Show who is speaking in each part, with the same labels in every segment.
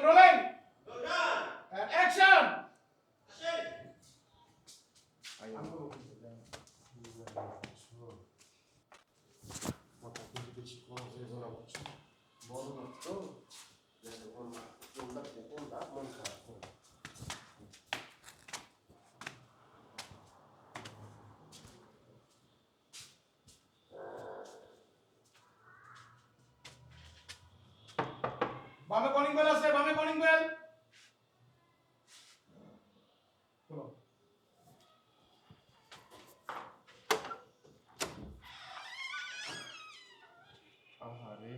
Speaker 1: Rolling action বামে calling bell আছে বামে কলিং বেল
Speaker 2: আহারে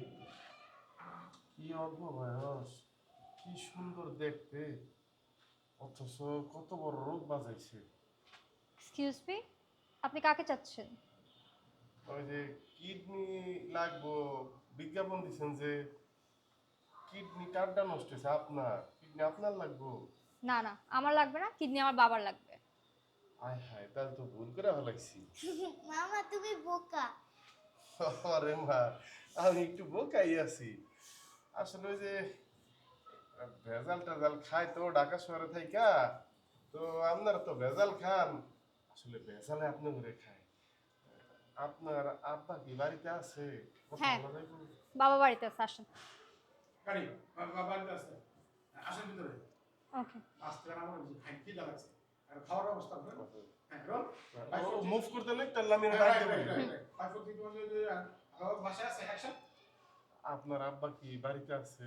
Speaker 2: কি অল্প বয়স, কি সুন্দর দেখতে, অথচ কত বড় রোগ বাজাইছে।
Speaker 3: এক্সকিউজ মি, আপনি কাকে চাচ্ছেন?
Speaker 2: ওই যে কিডনি লাগবো, বিজ্ঞাপন দিচ্ছেন যে কিডনি কার্ডটা নষ্ট হয়েছে, আপনার কিডনি আপনার লাগবো।
Speaker 3: না না, আমার লাগবে না, কিডনি আমার বাবার লাগবে।
Speaker 2: আয় হায়, তাহলে তো ভুল করে ফেলাইছি।
Speaker 4: মামা তুমি বোকা।
Speaker 2: আরে মা, আমি একটু বোকাই আছি। আসলে ওই যে ভেজাল টেজাল খাই তো ঢাকা শহরে থাইকা, তো আপনারা তো ভেজাল খান, আসলে ভেজালে আপনি ঘুরে খায়। আপনার আব্বা কি বাড়িতে আছে? কথা
Speaker 3: হ্যাঁ।
Speaker 2: বলা যাইবো?
Speaker 3: বাবা বাড়িতে আছে, আসেন।
Speaker 1: গাড়ি বাড়িতে আছে আসেন ভিতরে
Speaker 3: ওকে।
Speaker 1: আস্তে করে আমার কি লাগছে আর খাওয়ার ব্যবস্থা করেন হ্যাঁ রোল
Speaker 2: ও মুভ করতে নেই, তাহলে আমি
Speaker 1: রাইট
Speaker 2: রাখতে
Speaker 1: রাইট
Speaker 2: পারি।
Speaker 1: রাইট 5 ভাষা আছে অ্যাকশন
Speaker 2: আপনার আব্বা কি বাড়িতে আছে?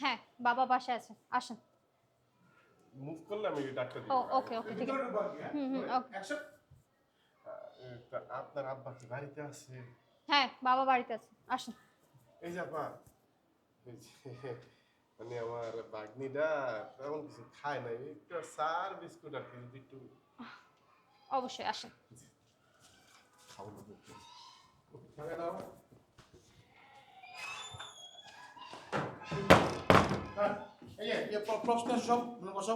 Speaker 3: হ্যাঁ, বাবা বাসায় আছে, আসেন।
Speaker 2: মুভ করলে আমি ডাক্তার
Speaker 3: ও
Speaker 2: দিব।
Speaker 3: ওকে ওকে, ঠিক আছে। ওকে।
Speaker 1: অ্যাকশন
Speaker 2: তা আপনার আব্বা কি বাড়িতে আছে?
Speaker 3: হ্যাঁ, বাবা বাড়িতে আছে, আসেন।
Speaker 2: এই যে আপা, এই যে মানে আমার বাগনিটা তেমন কিছু খায় না, একটু চার বিস্কুট আর কি, যদি একটু
Speaker 3: অবশ্যই আসেন।
Speaker 2: খাওয়ানো যেত।
Speaker 1: ভাগে দাও এই যে প্রশ্ন সব বসো